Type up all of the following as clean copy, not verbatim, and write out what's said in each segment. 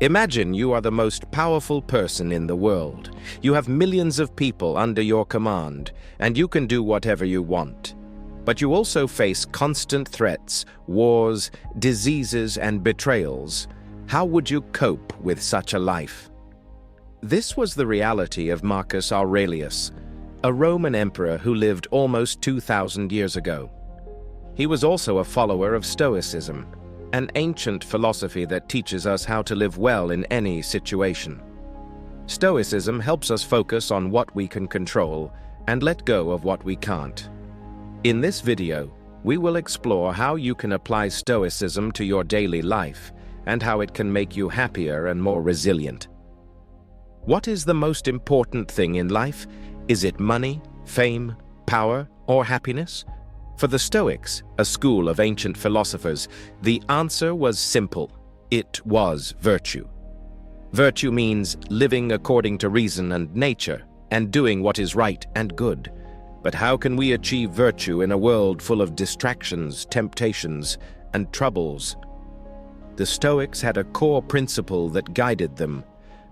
Imagine you are the most powerful person in the world. You have millions of people under your command, and you can do whatever you want. But you also face constant threats, wars, diseases, and betrayals. How would you cope with such a life? This was the reality of Marcus Aurelius, a Roman emperor who lived almost 2,000 years ago. He was also a follower of Stoicism, an ancient philosophy that teaches us how to live well in any situation. Stoicism helps us focus on what we can control and let go of what we can't. In this video, we will explore how you can apply Stoicism to your daily life and how it can make you happier and more resilient. What is the most important thing in life? Is it money, fame, power, or happiness? For the Stoics, a school of ancient philosophers, the answer was simple. It was virtue. Virtue means living according to reason and nature, and doing what is right and good. But how can we achieve virtue in a world full of distractions, temptations, and troubles? The Stoics had a core principle that guided them.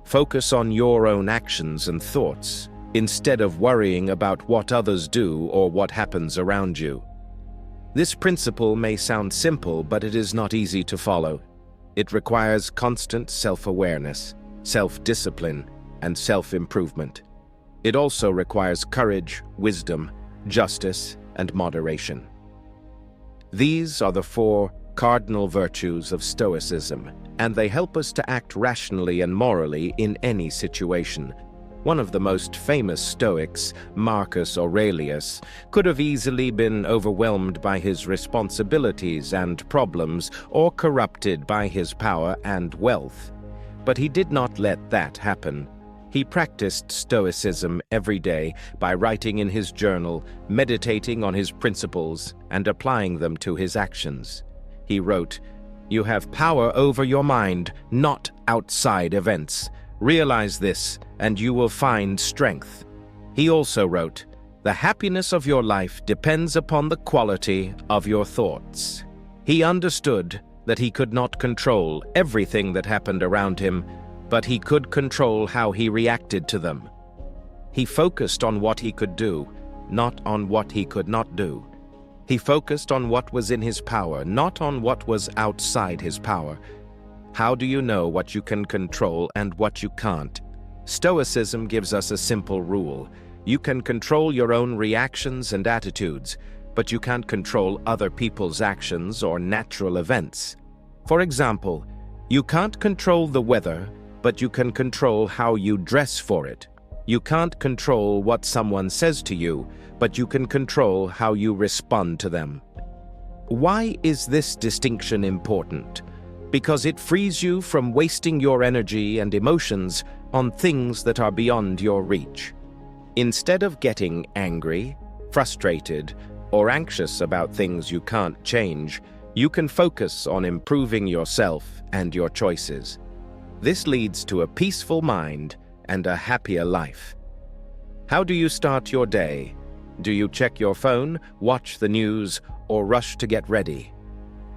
Focus on your own actions and thoughts, instead of worrying about what others do or what happens around you. This principle may sound simple, but it is not easy to follow. It requires constant self-awareness, self-discipline, and self-improvement. It also requires courage, wisdom, justice, and moderation. These are the 4 cardinal virtues of Stoicism, and they help us to act rationally and morally in any situation. One of the most famous Stoics, Marcus Aurelius, could have easily been overwhelmed by his responsibilities and problems or corrupted by his power and wealth. But he did not let that happen. He practiced Stoicism every day by writing in his journal, meditating on his principles, and applying them to his actions. He wrote, "You have power over your mind, not outside events. Realize this, and you will find strength." He also wrote, "The happiness of your life depends upon the quality of your thoughts." He understood that he could not control everything that happened around him, but he could control how he reacted to them. He focused on what he could do, not on what he could not do. He focused on what was in his power, not on what was outside his power. How do you know what you can control and what you can't? Stoicism gives us a simple rule. You can control your own reactions and attitudes, but you can't control other people's actions or natural events. For example, you can't control the weather, but you can control how you dress for it. You can't control what someone says to you, but you can control how you respond to them. Why is this distinction important? Because it frees you from wasting your energy and emotions on things that are beyond your reach. Instead of getting angry, frustrated, or anxious about things you can't change, you can focus on improving yourself and your choices. This leads to a peaceful mind and a happier life. How do you start your day? Do you check your phone, watch the news, or rush to get ready?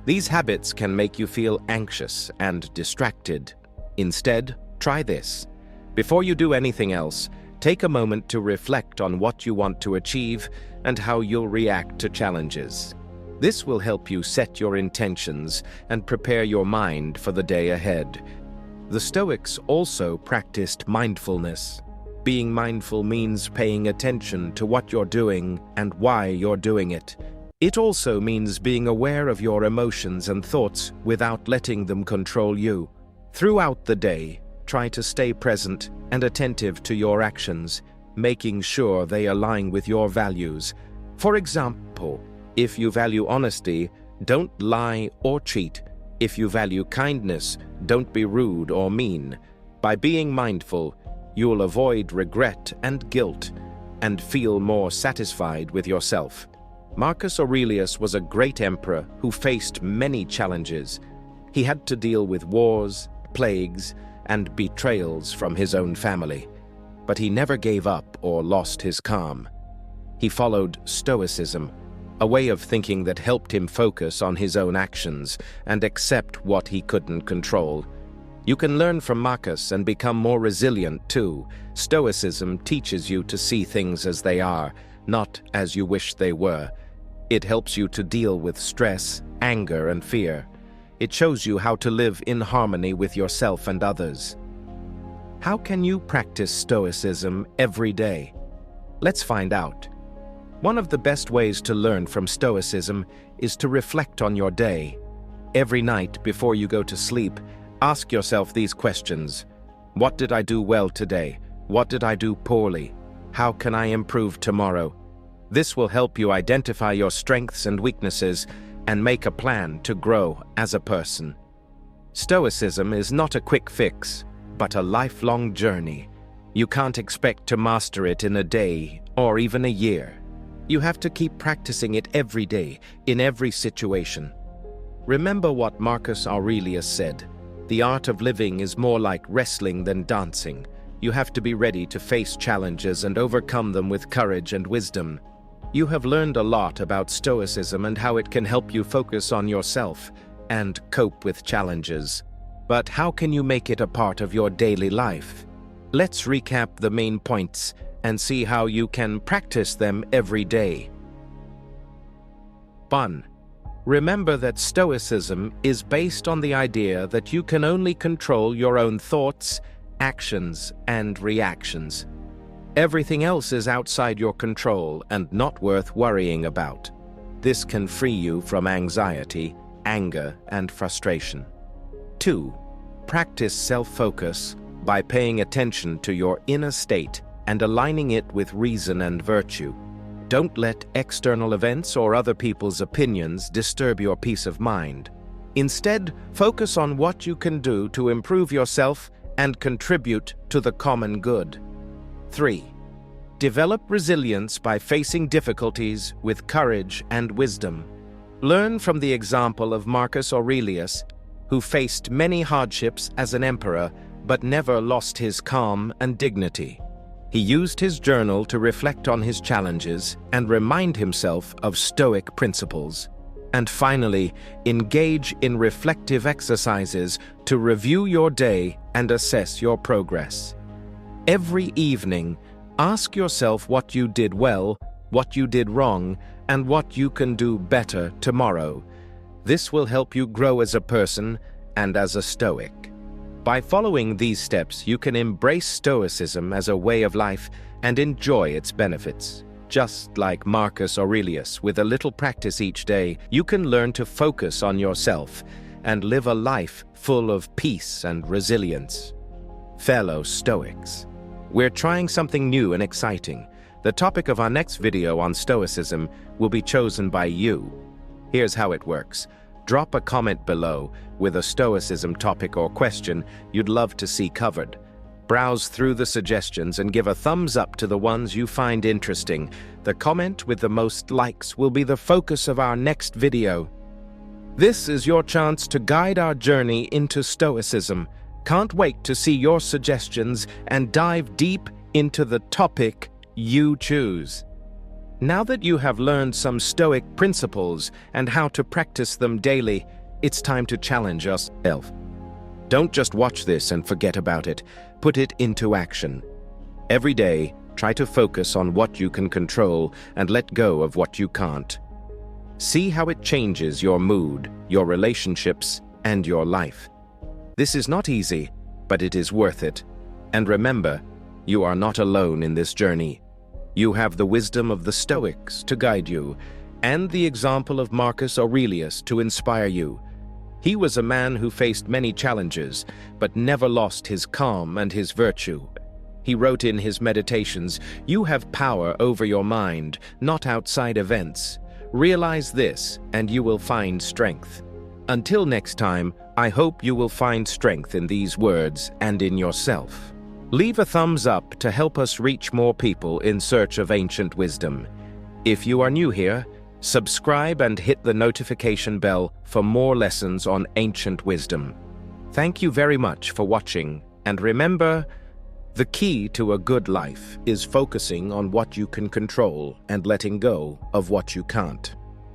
These habits can make you feel anxious and distracted. Instead, try this. Before you do anything else, take a moment to reflect on what you want to achieve and how you'll react to challenges. This will help you set your intentions and prepare your mind for the day ahead. The Stoics also practiced mindfulness. Being mindful means paying attention to what you're doing and why you're doing it. It also means being aware of your emotions and thoughts without letting them control you. Throughout the day, try to stay present and attentive to your actions, making sure they align with your values. For example, if you value honesty, don't lie or cheat. If you value kindness, don't be rude or mean. By being mindful, you'll avoid regret and guilt and feel more satisfied with yourself. Marcus Aurelius was a great emperor who faced many challenges. He had to deal with wars, plagues, and betrayals from his own family. But he never gave up or lost his calm. He followed Stoicism, a way of thinking that helped him focus on his own actions and accept what he couldn't control. You can learn from Marcus and become more resilient too. Stoicism teaches you to see things as they are, not as you wish they were. It helps you to deal with stress, anger, and fear. It shows you how to live in harmony with yourself and others. How can you practice Stoicism every day? Let's find out. One of the best ways to learn from Stoicism is to reflect on your day. Every night before you go to sleep, ask yourself these questions. What did I do well today? What did I do poorly? How can I improve tomorrow? This will help you identify your strengths and weaknesses and make a plan to grow as a person. Stoicism is not a quick fix, but a lifelong journey. You can't expect to master it in a day or even a year. You have to keep practicing it every day, in every situation. Remember what Marcus Aurelius said. The art of living is more like wrestling than dancing. You have to be ready to face challenges and overcome them with courage and wisdom. You have learned a lot about Stoicism and how it can help you focus on yourself and cope with challenges. But how can you make it a part of your daily life? Let's recap the main points and see how you can practice them every day. 1. Remember that Stoicism is based on the idea that you can only control your own thoughts, actions, and reactions. Everything else is outside your control and not worth worrying about. This can free you from anxiety, anger, and frustration. 2. Practice self-focus by paying attention to your inner state and aligning it with reason and virtue. Don't let external events or other people's opinions disturb your peace of mind. Instead, focus on what you can do to improve yourself and contribute to the common good. 3. Develop resilience by facing difficulties with courage and wisdom. Learn from the example of Marcus Aurelius, who faced many hardships as an emperor but never lost his calm and dignity. He used his journal to reflect on his challenges and remind himself of Stoic principles. And finally, engage in reflective exercises to review your day and assess your progress. Every evening, ask yourself what you did well, what you did wrong, and what you can do better tomorrow. This will help you grow as a person and as a Stoic. By following these steps, you can embrace Stoicism as a way of life and enjoy its benefits. Just like Marcus Aurelius, with a little practice each day, you can learn to focus on yourself and live a life full of peace and resilience. Fellow Stoics, we're trying something new and exciting. The topic of our next video on Stoicism will be chosen by you. Here's how it works. Drop a comment below with a Stoicism topic or question you'd love to see covered. Browse through the suggestions and give a thumbs up to the ones you find interesting. The comment with the most likes will be the focus of our next video. This is your chance to guide our journey into Stoicism. Can't wait to see your suggestions and dive deep into the topic you choose. Now that you have learned some Stoic principles and how to practice them daily, it's time to challenge yourself. Don't just watch this and forget about it. Put it into action. Every day, try to focus on what you can control and let go of what you can't. See how it changes your mood, your relationships, and your life. This is not easy, but it is worth it. And remember, you are not alone in this journey. You have the wisdom of the Stoics to guide you, and the example of Marcus Aurelius to inspire you. He was a man who faced many challenges, but never lost his calm and his virtue. He wrote in his meditations, "You have power over your mind, not outside events. Realize this, and you will find strength." Until next time, I hope you will find strength in these words and in yourself. Leave a thumbs up to help us reach more people in search of ancient wisdom. If you are new here, subscribe and hit the notification bell for more lessons on ancient wisdom. Thank you very much for watching, and remember, the key to a good life is focusing on what you can control and letting go of what you can't.